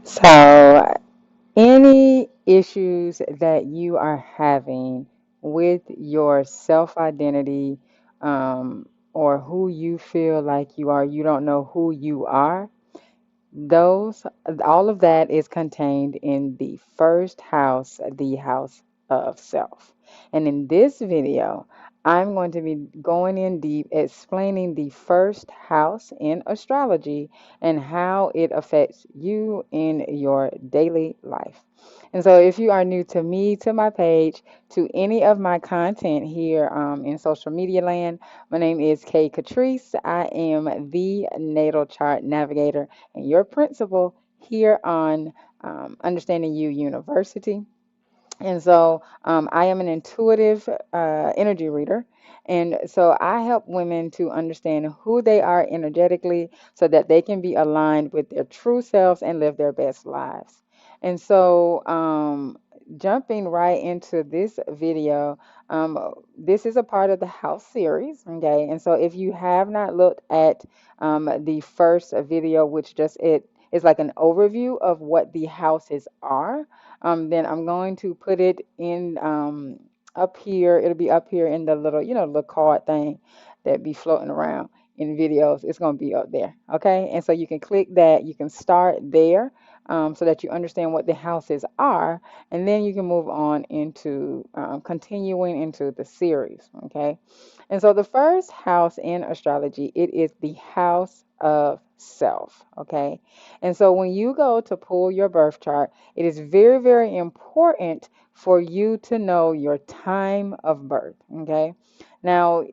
So, any issues that you are having with your self identity, or who you feel like you are, you don't know who you are, those, all of that is contained in the first house, the house of self. And in this video, I'm going to be going in deep explaining the first house in astrology and how it affects you in your daily life. And so, if you are new to me, to my page, to any of my content here in social media land, my name is Kay Catrice. I am the Natal Chart Navigator and your principal here on Understanding You University. And so I am an intuitive energy reader. And so I help women to understand who they are energetically so that they can be aligned with their true selves and live their best lives. And so, jumping right into this video, this is a part of the house series. Okay. And so if you have not looked at the first video, which just it is like an overview of what the houses are, then I'm going to put it in up here. It'll be up here in the little, little card thing that be floating around in videos. It's going to be up there. Okay. And so you can click that. You can start there so that you understand what the houses are. And then you can move on into continuing into the series. Okay. And so the first house in astrology, it is the house of self. Okay. And so when you go to pull your birth chart, it is very, very important for you to know your time of birth. Okay. Now,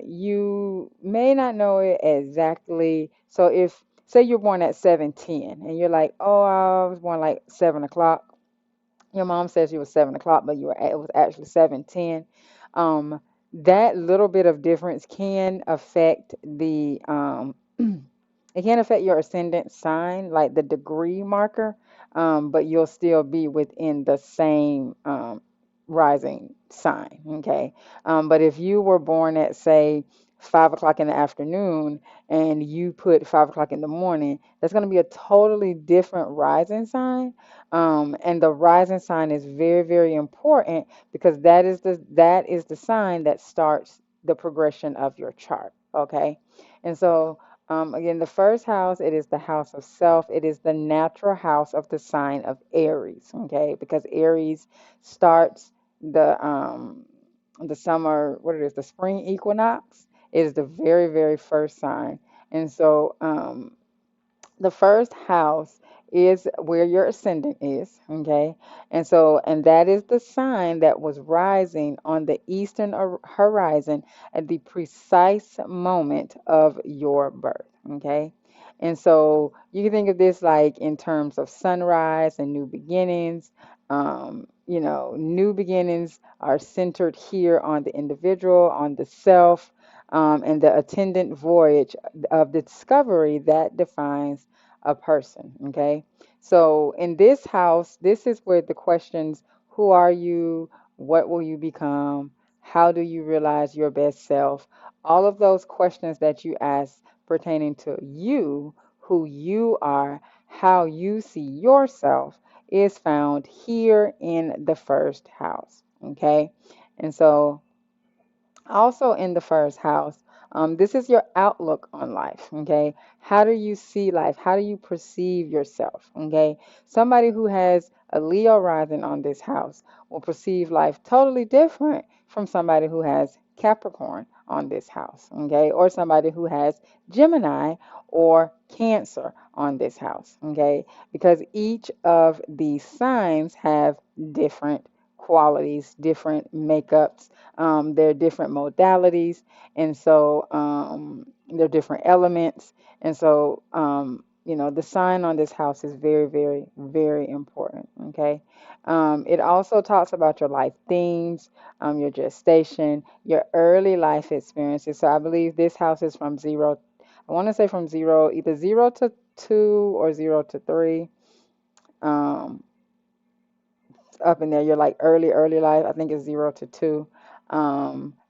you may not know it exactly. So if, say you're born at 7:10 and you're like, oh, I was born like 7 o'clock. Your mom says you were 7 o'clock, but it was actually 7:10. That little bit of difference can affect the it can affect your ascendant sign, like the degree marker, but you'll still be within the same rising sign. Okay. But if you were born at, say, 5 o'clock in the afternoon and you put 5 o'clock in the morning, that's going to be a totally different rising sign. And the rising sign is very, very important because that is the sign that starts the progression of your chart. Okay. And so again, the first house, it is the house of self. It is the natural house of the sign of Aries. Okay, because Aries starts the summer, what it is, the spring equinox. It is the very, very first sign. And so the first house is where your ascendant is, okay? And so, and that is the sign that was rising on the eastern horizon at the precise moment of your birth, okay? And so you can think of this like in terms of sunrise and new beginnings. New beginnings are centered here on the individual, on the self, and the attendant voyage of discovery that defines a person. Okay. So in this house, this is where the questions, who are you? What will you become? How do you realize your best self? All of those questions that you ask pertaining to you, who you are, how you see yourself is found here in the first house. Okay. And so also in the first house, this is your outlook on life. Okay. How do you see life? How do you perceive yourself? Okay. Somebody who has a Leo rising on this house will perceive life totally different from somebody who has Capricorn on this house. Okay. Or somebody who has Gemini or Cancer on this house. Okay. Because each of these signs have different qualities, different makeups, there are different modalities, and so there are different elements. And so, the sign on this house is very, very, very important. Okay. It also talks about your life themes, your gestation, your early life experiences. So I believe this house is from zero, I want to say from zero, either 0 to 2 or 0 to 3. Um, Up in there. You're like early, early life. I think it's 0 to 2.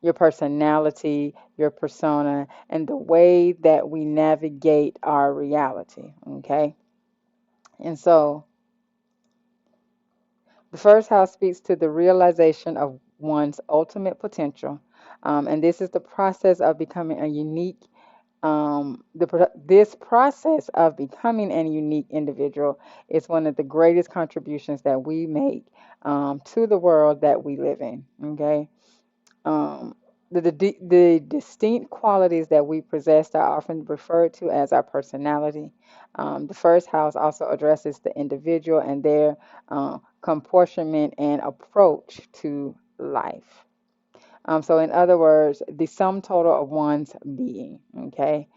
Your personality, your persona, and the way that we navigate our reality. Okay. And so the first house speaks to the realization of one's ultimate potential. And this is the process of becoming a unique this process of becoming a unique individual is one of the greatest contributions that we make to the world that we live in. Okay. Um, the distinct qualities that we possess are often referred to as our personality. The first house also addresses the individual and their comportment and approach to life. So, in other words, the sum total of one's being. Okay.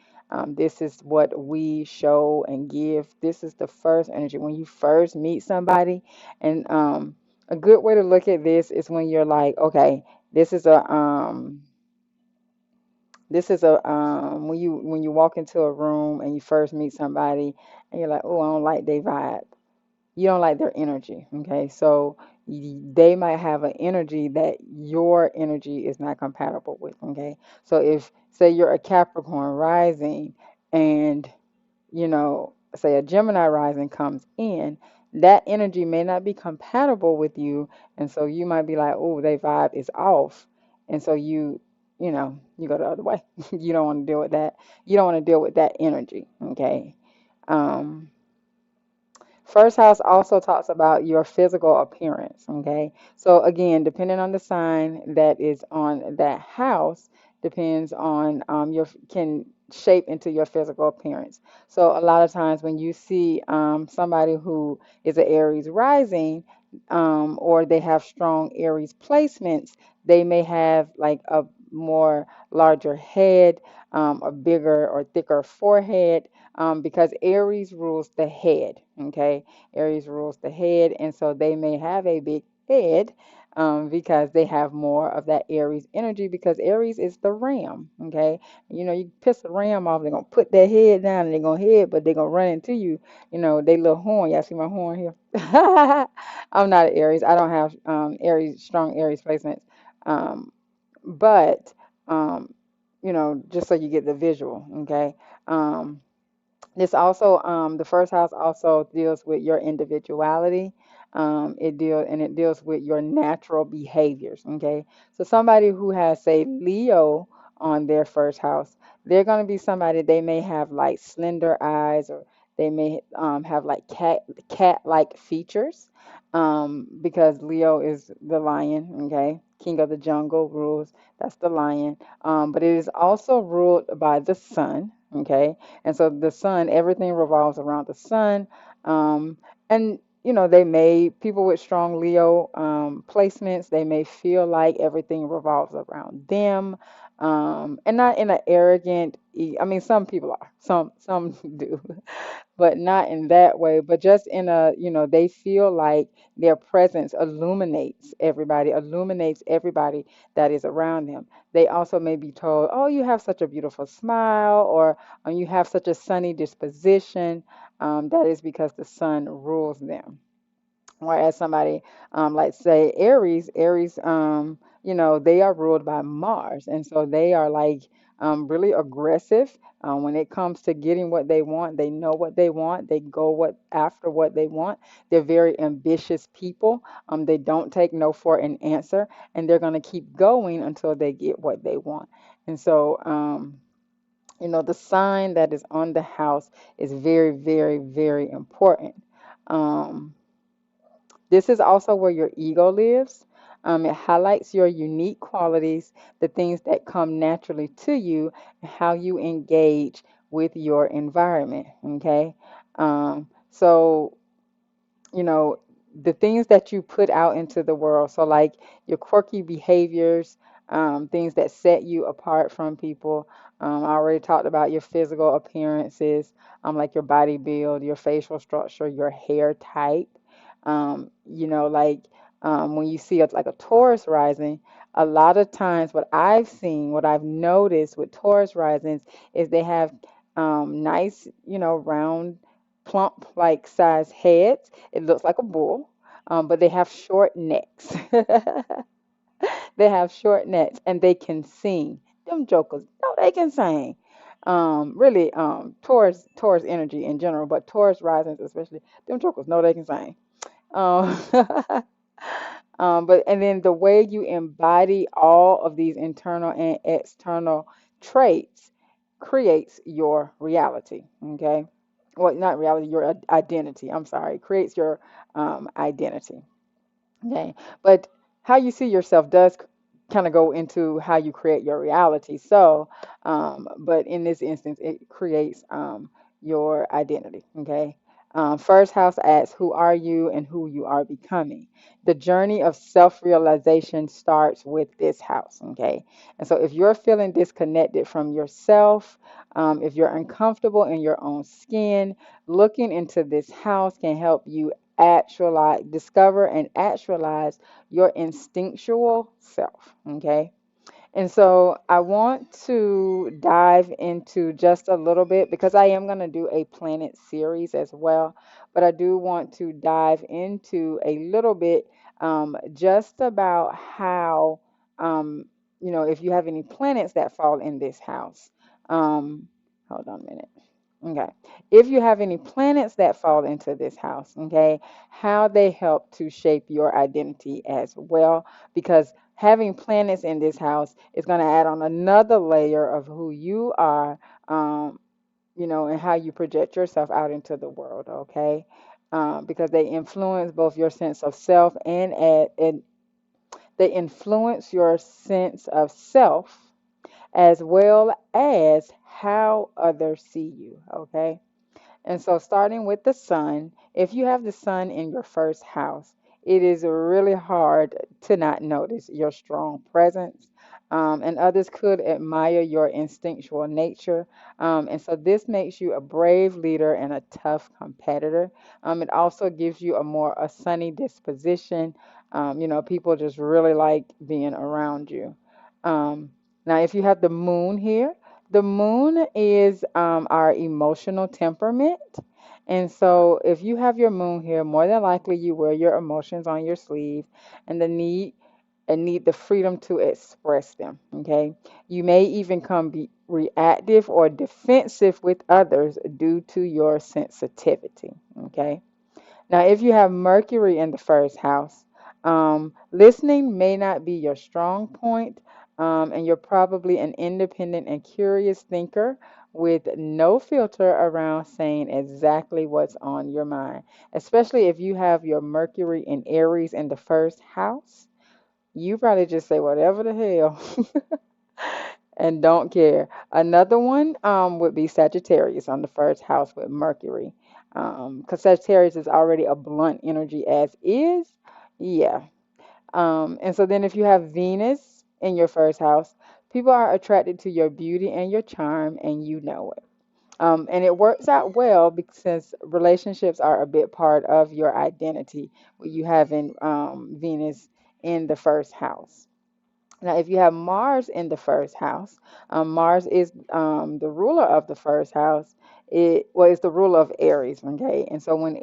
This is what we show and give. This is the first energy. When you first meet somebody, and a good way to look at this is when you're like, okay, this is a when you walk into a room and you first meet somebody and you're like, oh, I don't like their vibe, you don't like their energy. Okay, so they might have an energy that your energy is not compatible with. Okay, so if say you're a Capricorn rising and say a Gemini rising comes in, that energy may not be compatible with you, and so you might be like, oh, their vibe is off, and so you go the other way. You don't want to deal with that. You don't want to deal with that energy. Okay. Um, First house also talks about your physical appearance. Okay. So, again, depending on the sign that is on that house, depends on your can shape into your physical appearance. So, a lot of times when you see somebody who is an Aries rising, or they have strong Aries placements, they may have like a more larger head, a bigger or thicker forehead, because Aries rules the head. Okay, Aries rules the head, and so they may have a big head because they have more of that Aries energy. Because Aries is the ram. Okay, you piss a ram off, they're gonna put their head down and they're gonna head, but they're gonna run into you. They little horn. Y'all see my horn here? I'm not an Aries. I don't have Aries strong Aries placements. Um, but just so you get the visual. Okay. Um, this also, the first house also deals with your individuality. It deals with your natural behaviors. Okay, so somebody who has, say, Leo on their first house, they're going to be somebody, they may have like slender eyes, or they may have like cat-like features, because Leo is the lion. Okay, king of the jungle rules. That's the lion. But it is also ruled by the sun. Okay, and so the sun, everything revolves around the sun. And people with strong Leo placements, they may feel like everything revolves around them. And not in an arrogant, I mean, some people are, some do, but not in that way, but just in they feel like their presence illuminates everybody that is around them. They also may be told, oh, you have such a beautiful smile, or you have such a sunny disposition. That is because the sun rules them. Whereas somebody like say Aries, they are ruled by Mars, and so they are like really aggressive when it comes to getting what they want. They know what they want. They go after what they want. They're very ambitious people. They don't take no for an answer, and they're gonna keep going until they get what they want. And so, the sign that is on the house is very, very, very important. Um, this is also where your ego lives. It highlights your unique qualities, the things that come naturally to you, and how you engage with your environment. Okay. So you know, the things that you put out into the world. So, like your quirky behaviors, things that set you apart from people. I already talked about your physical appearances, like your body build, your facial structure, your hair type. Like when you see like a Taurus rising, a lot of times what I've noticed with Taurus risings is they have nice, round, plump, like size heads. It looks like a bull, but they have short necks. They have short necks and they can sing. Them jokers, no, they can sing. Really, Taurus energy in general, but Taurus risings especially, them jokers know they can sing. Um, but and then the way you embody all of these internal and external traits creates your reality. Okay, well, not reality, your identity. I'm sorry, creates your identity. Okay. But how you see yourself does kind of go into how you create your reality. So, but in this instance, it creates your identity. Okay. First house asks, who are you and who you are becoming? The journey of self realization starts with this house. Okay. And so, if you're feeling disconnected from yourself, if you're uncomfortable in your own skin, looking into this house can help you actualize, discover and actualize your instinctual self. Okay. And so I want to dive into just a little bit because I am going to do a planet series as well. But I do want to dive into a little bit just about how, um, if you have any planets that fall in this house. Um, Hold on a minute. Okay. If you have any planets that fall into this house, okay, how they help to shape your identity as well, because having planets in this house is going to add on another layer of who you are, and how you project yourself out into the world, okay? Because they influence both your sense of self and they influence your sense of self as well as how others see you, okay? And so, starting with the sun, if you have the sun in your first house, it is really hard to not notice your strong presence. And others could admire your instinctual nature. And so, this makes you a brave leader and a tough competitor. It also gives you a sunny disposition. People just really like being around you. Um, Now, if you have the moon here, the moon is our emotional temperament. And so, if you have your moon here, more than likely you wear your emotions on your sleeve and need the freedom to express them. Okay. You may even be reactive or defensive with others due to your sensitivity. Okay. Now, if you have Mercury in the first house, listening may not be your strong point, and you're probably an independent and curious thinker with no filter around saying exactly what's on your mind, especially if you have your Mercury in Aries in the first house. You probably just say whatever the hell and don't care. Another one would be Sagittarius on the first house with Mercury. Because Sagittarius is already a blunt energy as is. Yeah. And so then if you have Venus in your first house, people are attracted to your beauty and your charm, and you know it. And it works out well because relationships are a big part of your identity when you having Venus in the first house. Now, if you have Mars in the first house, Mars is the ruler of the first house. It's the ruler of Aries, okay? And so when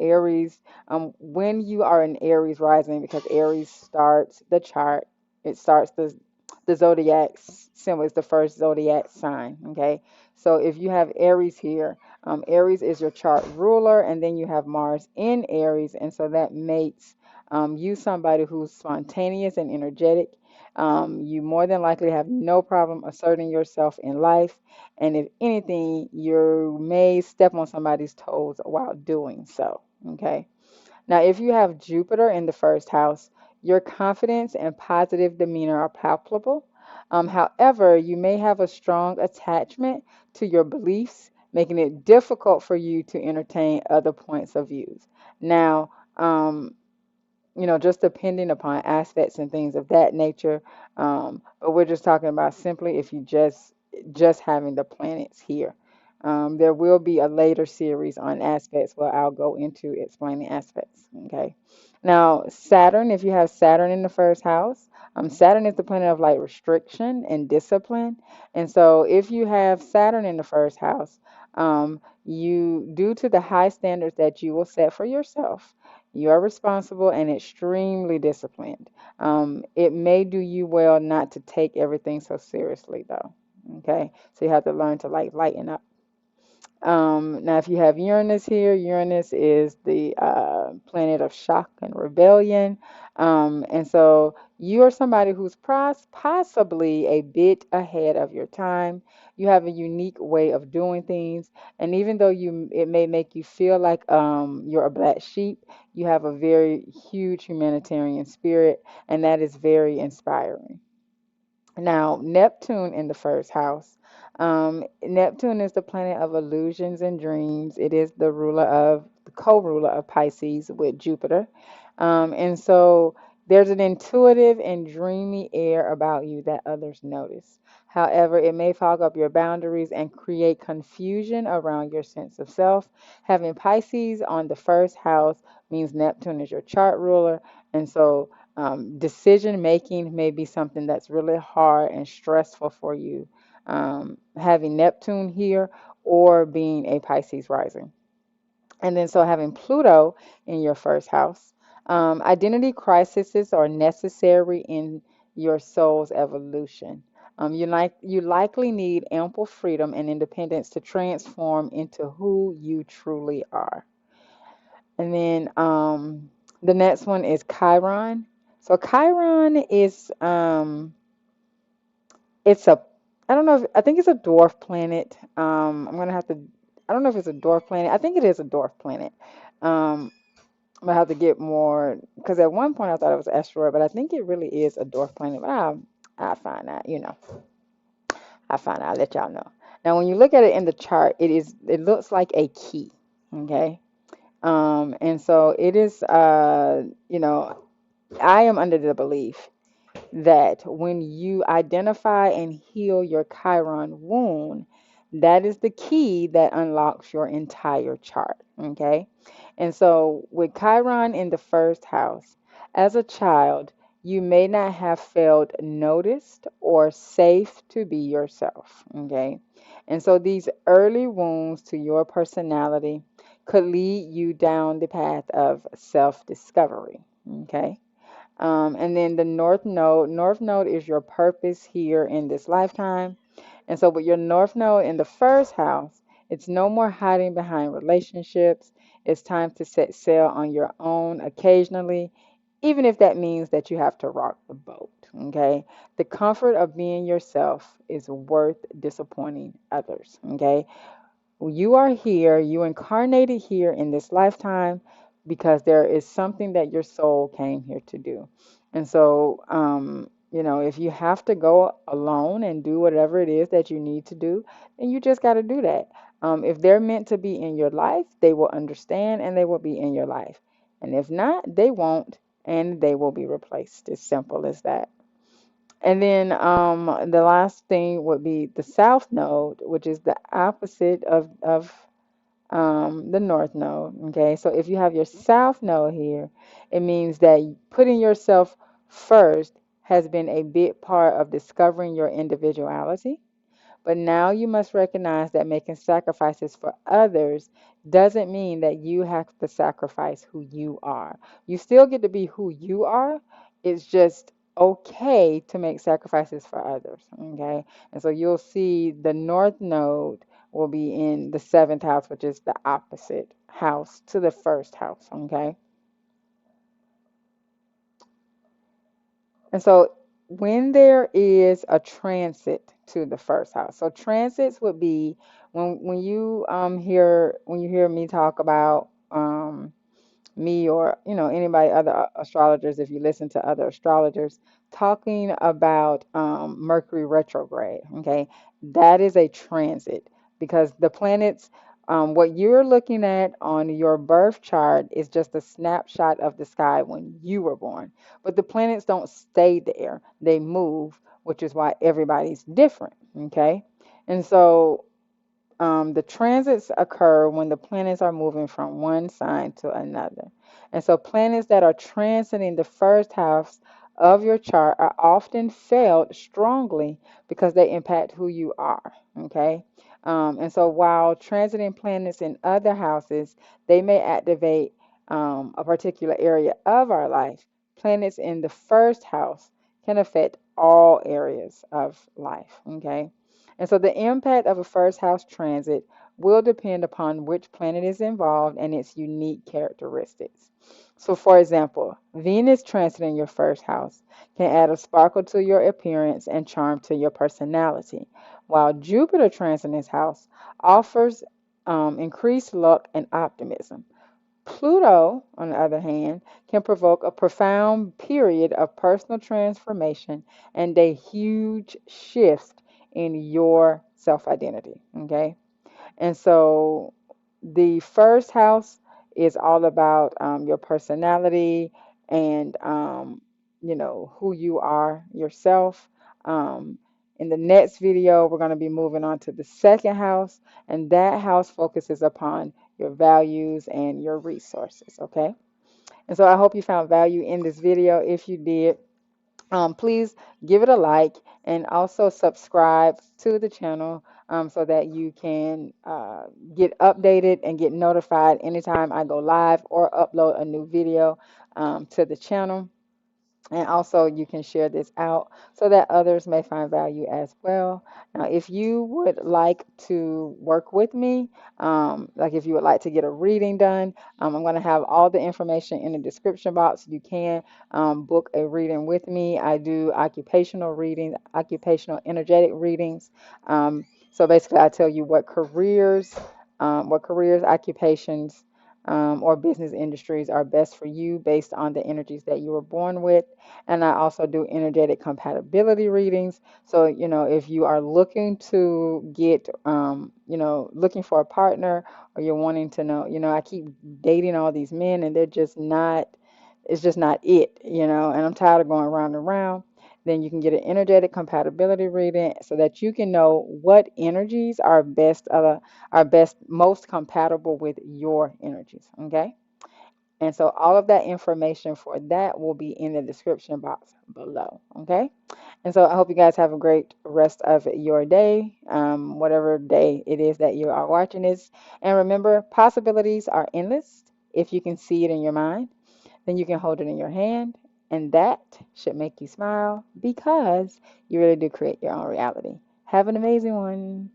you are in Aries rising, because Aries starts the chart, it starts the zodiac symbol, is the first zodiac sign, okay? So if you have Aries here, Aries is your chart ruler, and then you have Mars in Aries, and so that makes you somebody who's spontaneous and energetic. You more than likely have no problem asserting yourself in life. And if anything, you may step on somebody's toes while doing so. Okay. Now, if you have Jupiter in the first house, your confidence and positive demeanor are palpable. However, you may have a strong attachment to your beliefs, making it difficult for you to entertain other points of views. Now, just depending upon aspects and things of that nature. But we're just talking about simply if you just having the planets here. There will be a later series on aspects where I'll go into explaining aspects. Okay. Now, Saturn, if you have Saturn in the first house, Saturn is the planet of like restriction and discipline. And so if you have Saturn in the first house, due to the high standards that you will set for yourself, you are responsible and extremely disciplined. It may do you well not to take everything so seriously, though. Okay, so you have to learn to like lighten up. Now, if you have Uranus here, Uranus is the planet of shock and rebellion. And so you are somebody who's possibly a bit ahead of your time. You have a unique way of doing things. And even though it may make you feel like you're a black sheep, you have a very huge humanitarian spirit, and that is very inspiring. Now, Neptune in the first house. Neptune is the planet of illusions and dreams. It is the co-ruler of Pisces with Jupiter. And so there's an intuitive and dreamy air about you that others notice. However, it may fog up your boundaries and create confusion around your sense of self. Having Pisces on the first house means Neptune is your chart ruler. And so decision making may be something that's really hard and stressful for you, having Neptune here or being a Pisces rising. And then, so having Pluto in your first house, identity crises are necessary in your soul's evolution. You likely need ample freedom and independence to transform into who you truly are. And then the next one is Chiron. So Chiron is it's a I don't know if I think it's a dwarf planet. I'm gonna have to I don't know if it's a dwarf planet. I think it is a dwarf planet. Um, I'm gonna have to get more because at one point I thought it was asteroid, but I think it really is a dwarf planet. But I'll find out. I'll find out. I'll let y'all know. Now, when you look at it in the chart, it looks like a key. Okay. And so it is. I am under the belief that when you identify and heal your Chiron wound, that is the key that unlocks your entire chart. Okay. And so with Chiron in the first house, as a child, you may not have felt noticed or safe to be yourself. Okay. And so these early wounds to your personality could lead you down the path of self discovery. Okay. And then the North Node is your purpose here in this lifetime. And so, with your North Node in the first house, it's no more hiding behind relationships. It's time to set sail on your own occasionally, even if that means that you have to rock the boat. Okay. The comfort of being yourself is worth disappointing others. Okay. You are here, you incarnated here in this lifetime because there is something that your soul came here to do. And so, if you have to go alone and do whatever it is that you need to do, then you just got to do that. If they're meant to be in your life, they will understand and they will be in your life. And if not, they won't and they will be replaced. As simple as that. And then the last thing would be the South Node, which is the opposite of the North Node. Okay, so if you have your South Node here, it means that putting yourself first has been a big part of discovering your individuality. But now you must recognize that making sacrifices for others doesn't mean that you have to sacrifice who you are. You still get to be who you are. It's just okay to make sacrifices for others. Okay. And so you'll see the North Node will be in the seventh house, which is the opposite house to the first house. Okay. And so when there is a transit to the first house, so transits would be when you hear me talk about me or anybody other astrologers, if you listen to other astrologers talking about Mercury retrograde. Okay, that is a transit because the planets, what you're looking at on your birth chart is just a snapshot of the sky when you were born, but the planets don't stay there, they move, which is why everybody's different. Okay, and so the transits occur when the planets are moving from one sign to another. And so, planets that are transiting the first house of your chart are often felt strongly because they impact who you are. Okay. And so, while transiting planets in other houses, they may activate a particular area of our life. Planets in the first house can affect all areas of life. Okay. And so the impact of a first house transit will depend upon which planet is involved and its unique characteristics. So, for example, Venus transiting your first house can add a sparkle to your appearance and charm to your personality, while Jupiter transiting this house offers increased luck and optimism. Pluto, on the other hand, can provoke a profound period of personal transformation and a huge shift in your self identity. Okay. And so the first house is all about your personality and, who you are yourself. Um, in the next video, we're going to be moving on to the second house, and that house focuses upon your values and your resources. Okay. And so I hope you found value in this video. If you did, please give it a like and also subscribe to the channel so that you can get updated and get notified anytime I go live or upload a new video to the channel. And also, you can share this out so that others may find value as well. Now, if you would like to work with me, like if you would like to get a reading done, I'm going to have all the information in the description box. You can book a reading with me. I do occupational readings, occupational energetic readings. So basically, I tell you what careers, occupations, or business industries are best for you based on the energies that you were born with. And I also do energetic compatibility readings. So, if you are looking to get, looking for a partner, or you're wanting to know, I keep dating all these men and they're just not, it's just not it, and I'm tired of going round and round. Then you can get an energetic compatibility reading so that you can know what energies are best, most compatible with your energies. Okay. And so all of that information for that will be in the description box below. Okay. And so I hope you guys have a great rest of your day, whatever day it is that you are watching this. And remember, possibilities are endless. If you can see it in your mind, then you can hold it in your hand. And that should make you smile because you really do create your own reality. Have an amazing one.